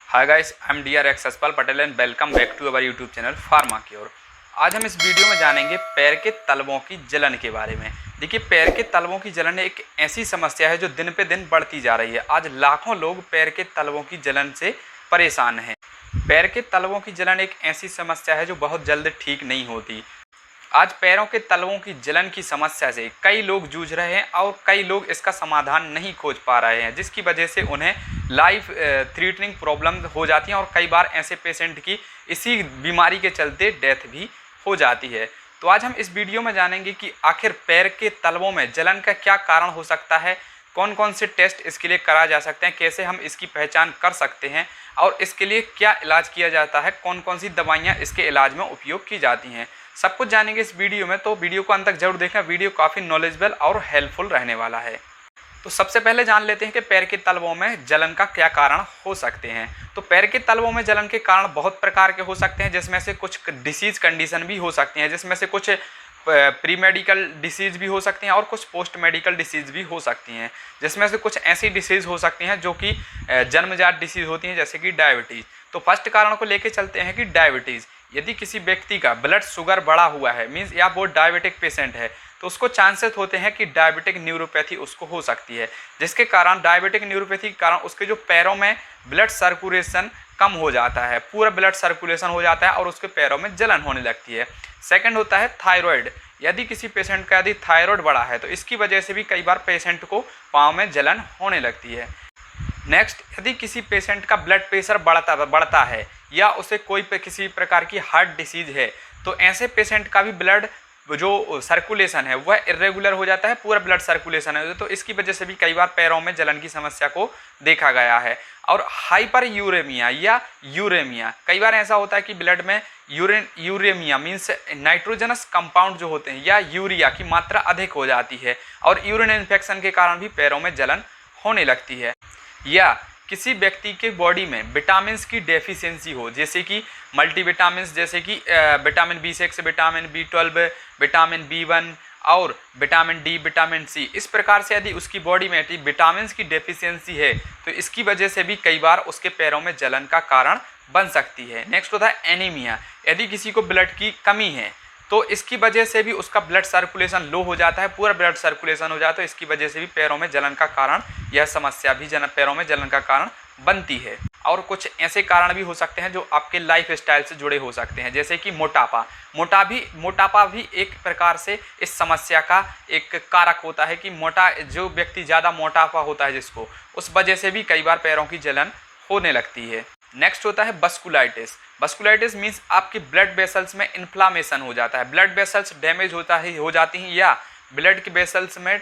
Hi guys, I am DRX Saspal Patel and welcome back to our YouTube channel Pharma Cure. आज हम इस video में जानेंगे पैर के तलवों की जलन के बारे में। देखिए, पैर के तलवों की जलन एक ऐसी समस्या है जो दिन पे दिन बढ़ती जा रही है। आज लाखों लोग पैर के तलवों की जलन से परेशान हैं। पैर के तलवों की जलन एक ऐसी समस्या है जो बहुत जल्द ठीक नहीं होती। आज पैरों के तलवों की जलन की समस्या से कई लोग जूझ रहे हैं और कई लोग इसका समाधान नहीं खोज पा रहे हैं, जिसकी वजह से उन्हें लाइफ थ्रेटनिंग प्रॉब्लम हो जाती हैं और कई बार ऐसे पेशेंट की इसी बीमारी के चलते डेथ भी हो जाती है। तो आज हम इस वीडियो में जानेंगे कि आखिर पैर के तलवों में जलन का क्या कारण हो सकता है, कौन कौन से टेस्ट इसके लिए करा जा सकते हैं, कैसे हम इसकी पहचान कर सकते हैं और इसके लिए क्या इलाज किया जाता है, कौन कौन सी दवाइयाँ इसके इलाज में उपयोग की जाती हैं, सब कुछ जानेंगे इस वीडियो में। तो वीडियो को अंत तक जरूर देखना, वीडियो काफ़ी नॉलेजेबल और हेल्पफुल रहने वाला है। तो सबसे पहले जान लेते हैं कि पैर के तलवों में जलन का क्या कारण हो सकते हैं। तो पैर के तलवों में जलन के कारण बहुत प्रकार के हो सकते हैं, जिसमें से कुछ डिसीज कंडीशन भी हो सकती हैं, जिसमें से कुछ प्री मेडिकल डिसीज भी हो सकती हैं और कुछ पोस्ट मेडिकल डिसीज भी हो सकती हैं, जिसमें से कुछ ऐसी डिसीज हो सकती हैं जो कि जन्मजात डिसीज होती हैं, जैसे कि डायबिटीज़। तो फर्स्ट कारण को लेके चलते हैं कि डायबिटीज़। यदि किसी व्यक्ति का ब्लड शुगर बढ़ा हुआ है, मीन्स या वो डायबिटिक पेशेंट है, तो उसको चांसेस होते हैं कि डायबिटिक न्यूरोपैथी उसको हो सकती है, जिसके कारण डायबिटिक न्यूरोपैथी के कारण उसके जो पैरों में ब्लड सर्कुलेशन कम हो जाता है, पूरा ब्लड सर्कुलेशन हो जाता है और उसके पैरों में जलन होने लगती है। सेकंड होता है थायराइड। यदि किसी पेशेंट का यदि थायराइड बढ़ा है तो इसकी वजह से भी कई बार पेशेंट को पाँव में जलन होने लगती है। नेक्स्ट, यदि किसी पेशेंट का ब्लड प्रेशर बढ़ता है या उसे कोई किसी प्रकार की हार्ट डिसीज है, तो ऐसे पेशेंट का भी ब्लड जो सर्कुलेशन है वह इरेगुलर हो जाता है, पूरा ब्लड सर्कुलेशन है, तो इसकी वजह से भी कई बार पैरों में जलन की समस्या को देखा गया है। और हाइपर यूरेमिया या यूरेमिया, कई बार ऐसा होता है कि ब्लड में यूरेमिया मीन्स नाइट्रोजनस कंपाउंड जो होते हैं या यूरिया की मात्रा अधिक हो जाती है और यूरिन इन्फेक्शन के कारण भी पैरों में जलन होने लगती है। या किसी व्यक्ति के बॉडी में विटामिन्स की डेफिशिएंसी हो, जैसे कि मल्टीविटामिन्स, जैसे कि vitamin B6, vitamin B12, vitamin B1 और विटामिन D, विटामिन C, इस प्रकार से यदि उसकी बॉडी में विटामिन्स की डेफिशिएंसी है तो इसकी वजह से भी कई बार उसके पैरों में जलन का कारण बन सकती है। नेक्स्ट होता है एनीमिया। यदि किसी को ब्लड की कमी है तो इसकी वजह से भी उसका ब्लड सर्कुलेशन लो हो जाता है, पूरा ब्लड सर्कुलेशन हो जाता है, इसकी वजह से भी पैरों में जलन का कारण, यह समस्या भी पैरों में जलन का कारण बनती है। और कुछ ऐसे कारण भी हो सकते हैं जो आपके लाइफ स्टाइल से जुड़े हो सकते हैं, जैसे कि मोटापा भी एक प्रकार से इस समस्या का एक कारक होता है कि जो व्यक्ति ज़्यादा मोटापा होता है जिसको, उस वजह से भी कई बार पैरों की जलन होने लगती है। नेक्स्ट होता है बस्कुलाइटिस। बस्कुलाइटिस मीन्स आपकी ब्लड वेसल्स में इन्फ्लामेशन हो जाता है, ब्लड वेसल्स डैमेज हो जाती हैं या ब्लड के वेसल्स में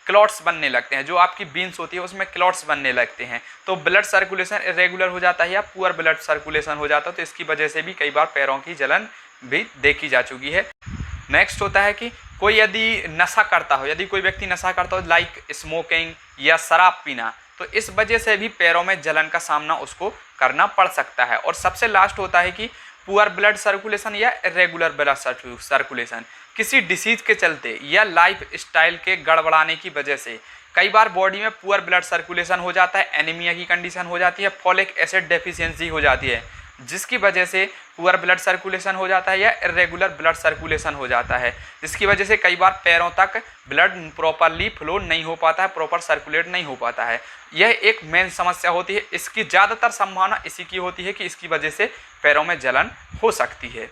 क्लॉट्स बनने लगते हैं, जो आपकी बीन्स होती है उसमें क्लॉट्स बनने लगते हैं, तो ब्लड सर्कुलेशन इरेगुलर हो जाता है या पुअर ब्लड सर्कुलेशन हो जाता है, तो इसकी वजह से भी कई बार पैरों की जलन भी देखी जा चुकी है। नेक्स्ट होता है कि कोई यदि नशा करता हो, यदि कोई व्यक्ति नशा करता हो लाइक स्मोकिंग या शराब पीना, तो इस वजह से भी पैरों में जलन का सामना उसको करना पड़ सकता है। और सबसे लास्ट होता है कि पुअर ब्लड सर्कुलेशन या इरेगुलर ब्लड सर्कुलेशन, किसी डिसीज के चलते या लाइफ स्टाइल के गड़बड़ाने की वजह से कई बार बॉडी में पुअर ब्लड सर्कुलेशन हो जाता है, एनीमिया की कंडीशन हो जाती है, फॉलिक एसिड डेफिशिएंसी हो जाती है, जिसकी वजह से पुअर ब्लड सर्कुलेशन हो जाता है या इरेगुलर ब्लड सर्कुलेशन हो जाता है, जिसकी वजह से कई बार पैरों तक ब्लड प्रॉपरली फ्लो नहीं हो पाता है, प्रॉपर सर्कुलेट नहीं हो पाता है। यह एक मेन समस्या होती है। इसकी ज़्यादातर संभावना इसी की होती है कि इसकी वजह से पैरों में जलन हो सकती है।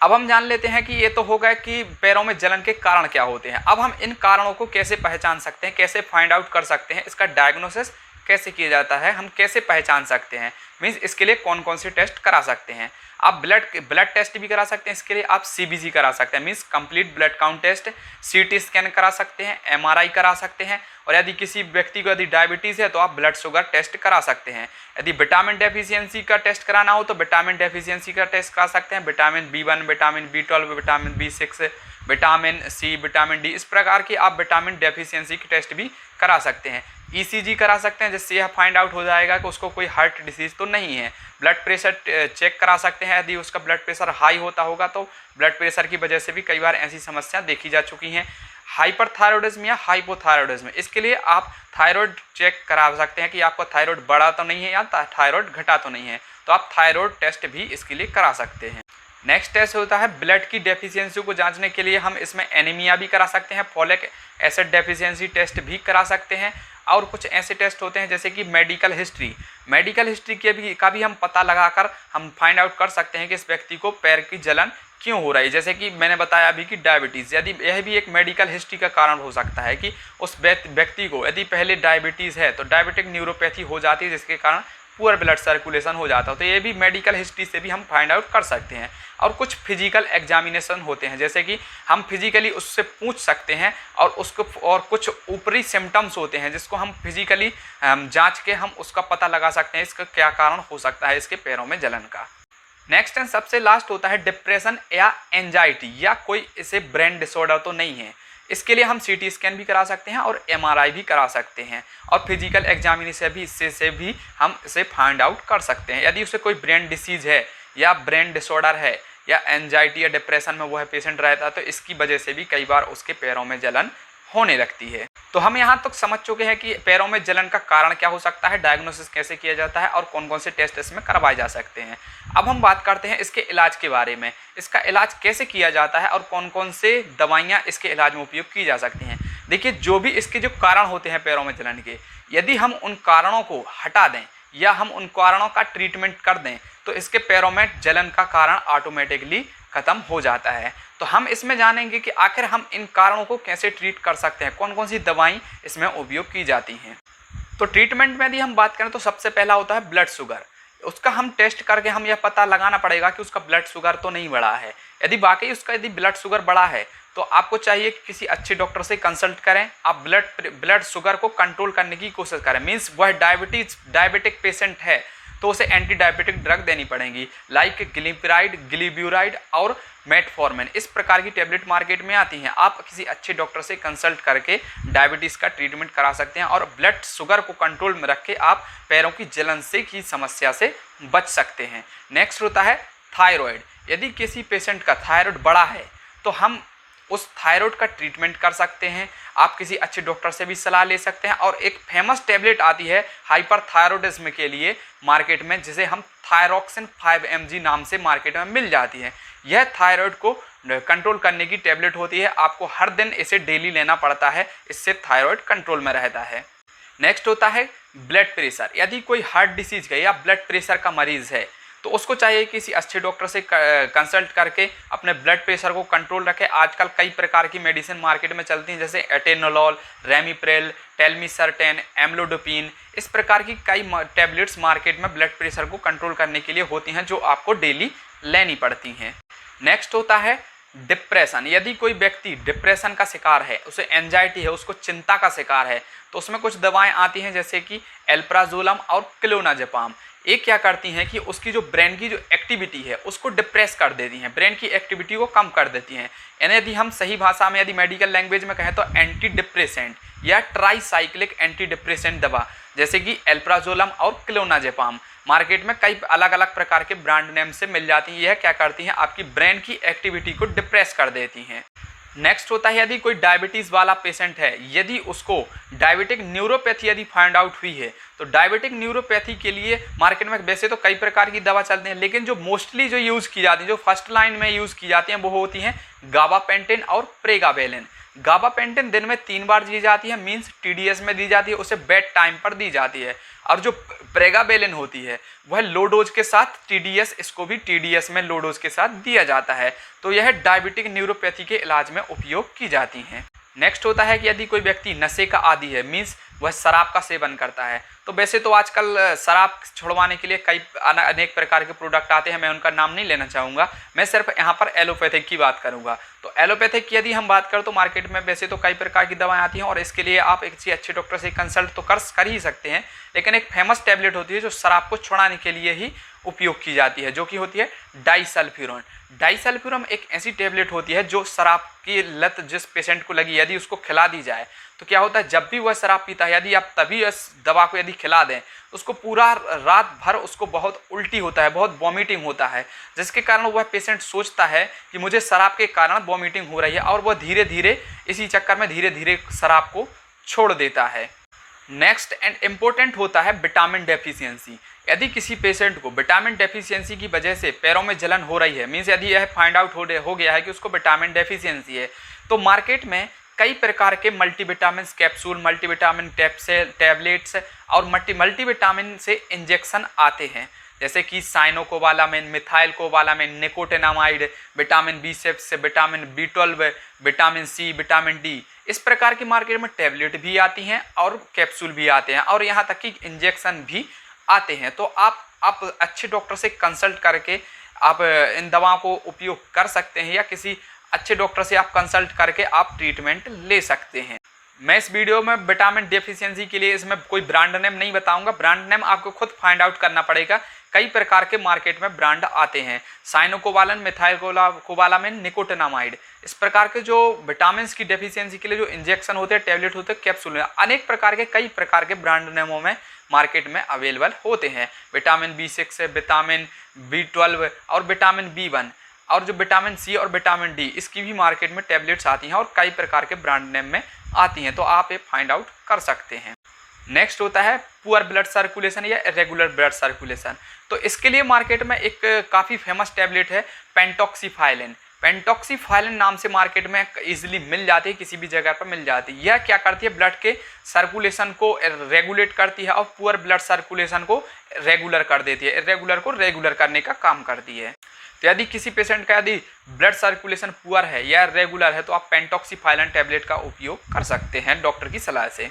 अब हम जान लेते हैं कि ये तो होगा कि पैरों में जलन के कारण क्या होते हैं। अब हम इन कारणों को कैसे पहचान सकते हैं, कैसे फाइंड आउट कर सकते हैं, इसका डायग्नोसिस कैसे किया जाता है, हम कैसे पहचान सकते हैं, मीन्स इसके लिए कौन कौन से टेस्ट करा सकते हैं। आप ब्लड टेस्ट भी करा सकते हैं, इसके लिए आप CBC करा सकते हैं, means complete blood count test, CT scan करा सकते हैं, MRI करा सकते हैं, और यदि किसी व्यक्ति को यदि डायबिटीज़ है तो आप ब्लड शुगर टेस्ट करा सकते हैं। यदि विटामिन डेफिशिएंसी का टेस्ट कराना हो तो विटामिन डेफिशिएंसी का टेस्ट करा सकते हैं, vitamin B1, vitamin B12, vitamin B6, vitamin C, vitamin D, इस प्रकार की आप विटामिन डेफिशिएंसी की टेस्ट भी करा सकते हैं। ECG करा सकते हैं, जिससे यह फाइंड आउट हो जाएगा कि उसको कोई हार्ट डिसीज़ तो नहीं है। ब्लड प्रेशर चेक करा सकते हैं, यदि उसका ब्लड प्रेशर हाई होता होगा तो ब्लड प्रेशर की वजह से भी कई बार ऐसी समस्या देखी जा चुकी हैं। हाइपरथायरॉयडिज्म या हाइपोथायरॉयडिज्म। इसके लिए आप थायराइड चेक करा सकते हैं कि आपका थायराइड बढ़ा तो नहीं है या थायराइड घटा तो नहीं है, तो आप थायराइड टेस्ट भी इसके लिए करा सकते हैं। नेक्स्ट टेस्ट होता है ब्लड की डेफिशिएंसी को जांचने के लिए हम इसमें एनीमिया भी करा सकते हैं, फॉलिक एसिड डेफिशिएंसी टेस्ट भी करा सकते हैं, और कुछ ऐसे टेस्ट होते हैं जैसे कि मेडिकल हिस्ट्री का भी हम पता लगाकर हम फाइंड आउट कर सकते हैं कि इस व्यक्ति को पैर की जलन क्यों हो रही है। जैसे कि मैंने बताया अभी कि डायबिटीज़, यदि यह भी एक मेडिकल हिस्ट्री का कारण हो सकता है कि उस व्यक्ति को यदि पहले डायबिटीज़ है तो डायबिटिक न्यूरोपैथी हो जाती है, जिसके कारण पुअर ब्लड सर्कुलेशन हो जाता है। तो ये भी मेडिकल हिस्ट्री से भी हम फाइंड आउट कर सकते हैं। और कुछ फिजिकल एग्जामिनेशन होते हैं, जैसे कि हम फिजिकली उससे पूछ सकते हैं और कुछ ऊपरी सिम्टम्स होते हैं जिसको हम फिजिकली जांच के हम उसका पता लगा सकते हैं इसका क्या कारण हो सकता है इसके पैरों में जलन का। नेक्स्ट एंड सबसे लास्ट होता है डिप्रेशन या एंजाइटी, या कोई इसे ब्रेन डिसऑर्डर तो नहीं है। इसके लिए हम सीटी स्कैन भी करा सकते हैं और एमआरआई भी करा सकते हैं, और फिजिकल एग्जामिनेशन से भी हम इसे फाइंड आउट कर सकते हैं। यदि उसे कोई ब्रेन डिसीज है या ब्रेन डिसऑर्डर है या एंजाइटी या डिप्रेशन में वह पेशेंट रहता है, तो इसकी वजह से भी कई बार उसके पैरों में जलन होने लगती है। तो हम यहाँ तक समझ चुके हैं कि पैरों में जलन का कारण क्या हो सकता है, डायग्नोसिस कैसे किया जाता है और कौन कौन से टेस्ट इसमें करवाए जा सकते हैं। अब हम बात करते हैं इसके इलाज के बारे में, इसका इलाज कैसे किया जाता है और कौन कौन से दवाइयाँ इसके इलाज में उपयोग की जा सकती हैं। देखिए, जो भी इसके जो कारण होते हैं पैरों में जलन के, यदि हम उन कारणों को हटा दें या हम उन कारणों का ट्रीटमेंट कर दें तो इसके पैरों में जलन का कारण ऑटोमेटिकली खत्म हो जाता है। तो हम इसमें जानेंगे कि आखिर हम इन कारणों को कैसे ट्रीट कर सकते हैं, कौन कौन सी दवाएं इसमें उपयोग की जाती हैं। तो ट्रीटमेंट में यदि हम बात करें तो सबसे पहला होता है ब्लड शुगर। उसका हम टेस्ट करके हम यह पता लगाना पड़ेगा कि उसका ब्लड शुगर तो नहीं बढ़ा है। यदि वाकई उसका ब्लड शुगर बढ़ा है तो आपको चाहिए कि किसी अच्छे डॉक्टर से कंसल्ट करें। आप ब्लड शुगर को कंट्रोल करने की कोशिश करें। मीन्स वह डायबिटिक पेशेंट है तो उसे एंटी डायबिटिक ड्रग देनी पड़ेगी, लाइक ग्लिपिराइड, ग्लिब्यूराइड और मेटफॉर्मिन। इस प्रकार की टैबलेट मार्केट में आती हैं। आप किसी अच्छे डॉक्टर से कंसल्ट करके डायबिटीज़ का ट्रीटमेंट करा सकते हैं और ब्लड शुगर को कंट्रोल में रख के आप पैरों की जलन से की समस्या से बच सकते हैं। नेक्स्ट होता है थायराइड। यदि किसी पेशेंट का थायराइड बढ़ा है तो हम उस थायराइड का ट्रीटमेंट कर सकते हैं। आप किसी अच्छे डॉक्टर से भी सलाह ले सकते हैं। और एक फेमस टैबलेट आती है हाइपरथायरॉयडिज्म के लिए मार्केट में, जिसे हम थायरॉक्सिन 5 mg नाम से मार्केट में मिल जाती है। यह थायराइड को कंट्रोल करने की टैबलेट होती है। आपको हर दिन इसे डेली लेना पड़ता है, इससे थायराइड कंट्रोल में रहता है। नेक्स्ट होता है ब्लड प्रेशर। यदि कोई हार्ट डिसीज का या ब्लड प्रेशर का मरीज है तो उसको चाहिए किसी अच्छे डॉक्टर से कंसल्ट करके अपने ब्लड प्रेशर को कंट्रोल रखे। आजकल कई प्रकार की मेडिसिन मार्केट में चलती हैं, जैसे एटेनोलॉल, रेमिप्रेल, टेलमिसर्टेन, एम्लोडोपिन। इस प्रकार की कई टैबलेट्स मार्केट में ब्लड प्रेशर को कंट्रोल करने के लिए होती हैं, जो आपको डेली लेनी पड़ती हैं। नेक्स्ट होता है डिप्रेशन। यदि कोई व्यक्ति डिप्रेशन का शिकार है, उसे एंजाइटी है, उसको चिंता का शिकार है, तो उसमें कुछ दवाएं आती हैं जैसे कि एल्प्राजोलम और क्लोनाजेपाम। ये क्या करती हैं कि उसकी जो ब्रेन की जो एक्टिविटी है उसको डिप्रेस कर देती हैं, ब्रेन की एक्टिविटी को कम कर देती हैं। यानी यदि हम सही भाषा में यदि मेडिकल लैंग्वेज में कहें तो एंटी डिप्रेसेंट या ट्राईसाइक्लिक एंटी डिप्रेसेंट दवा जैसे कि एल्प्राजोलम और क्लोनाजेपाम मार्केट में कई अलग अलग प्रकार के ब्रांड नेम से मिल जाती हैं। यह क्या करती हैं, आपकी ब्रेन की एक्टिविटी को डिप्रेस कर देती हैं। नेक्स्ट होता है यदि कोई डायबिटीज़ वाला पेशेंट है, यदि उसको डायबिटिक न्यूरोपैथी यदि फाइंड आउट हुई है, तो डायबिटिक न्यूरोपैथी के लिए मार्केट में वैसे तो कई प्रकार की दवा चलती हैं, लेकिन जो मोस्टली जो यूज़ की जाती है, जो फर्स्ट लाइन में यूज़ की जाती हैं, वो होती हैं गाबापेंटिन और प्रेगाबेलिन। गाबापेंटिन दिन में 3 बार दी जाती है, मीन्स TDS में दी जाती है, उसे बेड टाइम पर दी जाती है। और जो प्रेगाबेलिन होती है वह लो डोज के साथ TDS, इसको भी TDS में लो डोज के साथ दिया जाता है। तो यह डायबिटिक न्यूरोपैथी के इलाज में उपयोग की जाती हैं। नेक्स्ट होता है कि यदि कोई व्यक्ति नशे का आदी है, मीन्स वह शराब का सेवन करता है, तो वैसे तो आजकल शराब छुड़वाने के लिए कई अनेक प्रकार के प्रोडक्ट आते हैं, मैं उनका नाम नहीं लेना चाहूँगा, मैं सिर्फ यहाँ पर एलोपैथिक की बात करूँगा। तो एलोपैथिक की यदि हम बात करें तो मार्केट में वैसे तो कई प्रकार की दवाएं आती हैं और इसके लिए आप एक अच्छे डॉक्टर से कंसल्ट तो कर ही सकते हैं, लेकिन एक फेमस टैबलेट होती है जो शराब को छुड़ाने के लिए ही उपयोग की जाती है, जो कि होती है डाइसल्फिरोन। डाइसल्फिरोन एक ऐसी टैबलेट होती है जो शराब की लत जिस पेशेंट को लगी, यदि उसको खिला दी जाए तो क्या होता है, जब भी वह शराब पीता है, यदि आप तभी इस दवा को यदि खिला दें, उसको पूरा रात भर उसको बहुत उल्टी होता है, बहुत वॉमिटिंग होता है, जिसके कारण वह पेशेंट सोचता है कि मुझे शराब के कारण वॉमिटिंग हो रही है, और वह धीरे धीरे इसी चक्कर में धीरे धीरे शराब को छोड़ देता है। नेक्स्ट एंड इम्पोर्टेंट होता है विटामिन डेफिशिएंसी। यदि किसी पेशेंट को विटामिन डेफिशिएंसी की वजह से पैरों में जलन हो रही है, मीन्स यदि यह फाइंड आउट हो गया है कि उसको विटामिन डेफिशिएंसी है, तो मार्केट में कई प्रकार के मल्टीविटामिन कैप्सूल, मल्टीविटामिन टैबलेट्स और मल्टीविटामिन से इंजेक्शन आते हैं, जैसे कि cyanocobalamin, methylcobalamin, nicotinamide, vitamin B6, vitamin B12, vitamin C, vitamin D। इस प्रकार की मार्केट में टैबलेट भी आती हैं और कैप्सूल भी आते हैं, और यहाँ तक कि इंजेक्शन भी आते हैं। तो आप अच्छे डॉक्टर से कंसल्ट करके आप इन दवाओं को उपयोग कर सकते हैं, या किसी अच्छे डॉक्टर से आप कंसल्ट करके आप ट्रीटमेंट ले सकते हैं। मैं इस वीडियो में विटामिन डेफिशिएंसी के लिए इसमें कोई ब्रांड नेम नहीं बताऊंगा, ब्रांड नेम आपको खुद फाइंड आउट करना पड़ेगा। कई प्रकार के मार्केट में ब्रांड आते हैं, साइनोकोबालन, मिथाइलकोबालामिन, निकोटिनामाइड। इस प्रकार के जो विटामिन की डेफिशिएंसी के लिए जो इंजेक्शन होते हैं, टैबलेट होते हैं, कैप्सूल हैं, अनेक प्रकार के कई प्रकार के ब्रांड नेमों में मार्केट में अवेलेबल होते हैं। विटामिन B6, विटामिन B12 और विटामिन B1, और जो विटामिन C और विटामिन D, इसकी भी मार्केट में टैबलेट्स आती हैं और कई प्रकार के ब्रांड नेम में आती हैं, तो आप ये फाइंड आउट कर सकते हैं। नेक्स्ट होता है पुअर ब्लड सर्कुलेशन या इरेगुलर ब्लड सर्कुलेशन। तो इसके लिए मार्केट में एक काफ़ी फेमस टैबलेट है पेंटॉक्सीफाइलिन। पेंटॉक्सीफाइलिन नाम से मार्केट में इजीली मिल जाती है, किसी भी जगह पर मिल जाती है। यह क्या करती है, ब्लड के सर्कुलेशन को रेगुलेट करती है और पुअर ब्लड सर्कुलेशन को रेगुलर कर देती है, इरेगुलर को रेगुलर करने का काम करती है। तो यदि किसी पेशेंट का यदि ब्लड सर्कुलेशन पुअर है या रेगुलर है, तो आप पेंटॉक्सीफाइलिन टैबलेट का उपयोग कर सकते हैं डॉक्टर की सलाह से।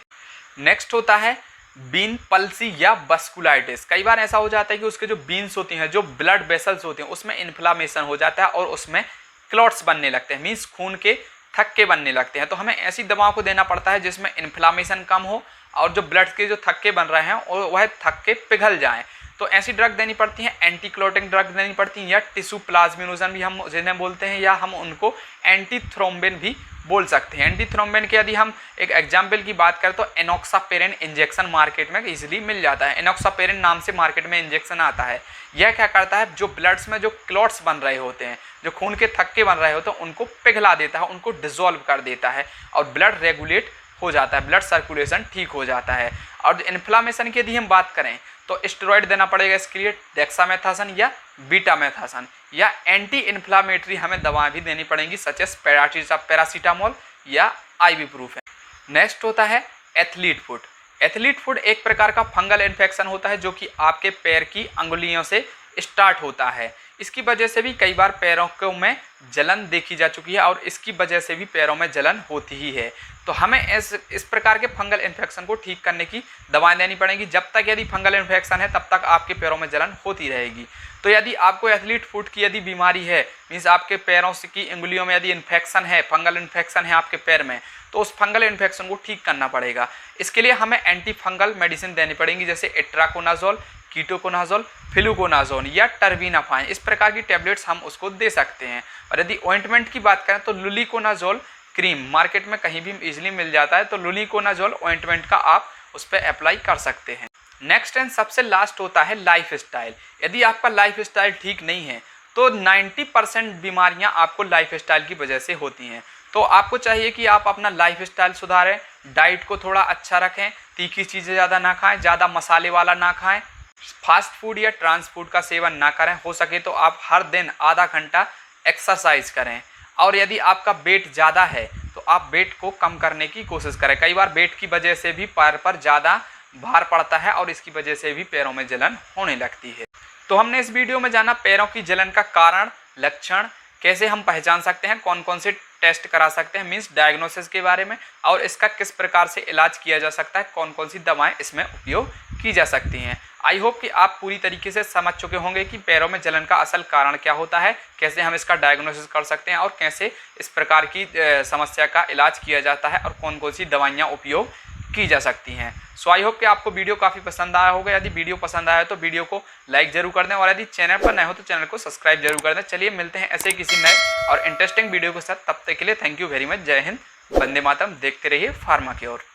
नेक्स्ट होता है बीन पल्सी या बस्कुलाइटिस। कई बार ऐसा हो जाता है कि उसके जो बीन्स होती हैं, जो ब्लड वेसल्स होते हैं, उसमें इन्फ्लामेशन हो जाता है और उसमें क्लॉट्स बनने लगते हैं, मीन्स खून के थक्के बनने लगते हैं। तो हमें ऐसी दवाओं को देना पड़ता है जिसमें इन्फ्लामेशन कम हो और जो ब्लड के जो थक्के बन रहे हैं वह थक्के पिघल जाएं। तो ऐसी ड्रग देनी पड़ती हैं, एंटी क्लॉटिंग ड्रग देनी पड़ती हैं, या टिश्यू प्लाज्मिनोजन भी हम जिन्हें बोलते हैं, या हम उनको एंटी थ्रोम्बिन भी बोल सकते हैं। एंटी थ्रोम्बिन के यदि हम एक एग्जाम्पल की बात करें तो एनोक्सापेरिन इंजेक्शन मार्केट में इजीली मिल जाता है। एनोक्सापेरिन नाम से मार्केट में इंजेक्शन आता है। यह क्या करता है, जो ब्लड्स में जो क्लॉट्स बन रहे होते हैं, जो खून के थक्के बन रहे होते हैं, उनको पिघला देता है, उनको डिसॉल्व कर देता है और ब्लड रेगुलेट हो जाता है, ब्लड सर्कुलेशन ठीक हो जाता है। और इन्फ्लामेशन की यदि हम बात करें तो स्टेरॉइड देना पड़ेगा इसके लिए, डेक्सामेथासन या बीटामेथासन, या एंटी इन्फ्लामेटरी हमें दवाएं भी देनी पड़ेंगी, सच एस पैरासीटामोल या आइबुप्रोफेन। नेक्स्ट होता है एथलीट फुट। एथलीट फुट एक प्रकार का फंगल इन्फेक्शन होता है जो कि आपके पैर की अंगुलियों से स्टार्ट होता है। इसकी वजह से भी कई बार पैरों को में जलन देखी जा चुकी है और इसकी वजह से भी पैरों में जलन होती ही है। तो हमें इस प्रकार के फंगल इन्फेक्शन को ठीक करने की दवाएं देनी पड़ेंगी। जब तक यदि फंगल इन्फेक्शन है तब तक आपके पैरों में जलन होती रहेगी। तो यदि आपको एथलीट फुट की यदि बीमारी है, मीन्स आपके पैरों से की अंगुलियों में यदि इन्फेक्शन है, फंगल इन्फेक्शन है आपके पैर में, तो उस फंगल इन्फेक्शन को ठीक करना पड़ेगा। इसके लिए हमें एंटी फंगल मेडिसिन देनी पड़ेंगी, जैसे इट्राकोनाजोल, कीटोकोनाजोल, फ्लूकोनाजोल या टर्बिनाफाइन। इस प्रकार की टैबलेट्स हम उसको दे सकते हैं। और यदि ऑइंटमेंट की बात करें तो लुलिकोनाजोल क्रीम मार्केट में कहीं भी इजीली मिल जाता है, तो लुलिकोनाजोल ऑइंटमेंट का आप उस पर अप्लाई कर सकते हैं। नेक्स्ट एंड सबसे लास्ट होता है लाइफ स्टाइल। यदि आपका लाइफ स्टाइल ठीक नहीं है तो 90% बीमारियां आपको लाइफ स्टाइल की वजह से होती हैं। तो आपको चाहिए कि आप अपना लाइफ स्टाइल सुधारें, डाइट को थोड़ा अच्छा रखें, तीखी चीज़ें ज़्यादा ना खाएं, ज़्यादा मसाले वाला ना खाएं, फास्ट फूड या ट्रांस फूड का सेवन ना करें। हो सके तो आप हर दिन आधा घंटा एक्सरसाइज करें। और यदि आपका वेट ज़्यादा है तो आप वेट को कम करने की कोशिश करें। कई बार वेट की वजह से भी पैर पर ज़्यादा भार पड़ता है और इसकी वजह से भी पैरों में जलन होने लगती है। तो हमने इस वीडियो में जाना पैरों की जलन का कारण, लक्षण, कैसे हम पहचान सकते हैं, कौन कौन से टेस्ट करा सकते हैं, मीन्स डायग्नोसिस के बारे में, और इसका किस प्रकार से इलाज किया जा सकता है, कौन कौन सी दवाएं इसमें उपयोग की जा सकती हैं। आई होप कि आप पूरी तरीके से समझ चुके होंगे कि पैरों में जलन का असल कारण क्या होता है, कैसे हम इसका डायग्नोसिस कर सकते हैं और कैसे इस प्रकार की समस्या का इलाज किया जाता है और कौन कौन सी दवाइयाँ उपयोग की जा सकती हैं। सो आई होप कि आपको वीडियो काफ़ी पसंद आया होगा। यदि वीडियो पसंद आया तो वीडियो को लाइक जरूर कर दें और यदि चैनल पर नए हो तो चैनल को सब्सक्राइब जरूर कर दें। चलिए मिलते हैं ऐसे किसी नए और इंटरेस्टिंग वीडियो के साथ, तब तक के लिए थैंक यू वेरी मच। जय हिंद, वंदे मातरम। देखते रहिए फार्मा की ओर।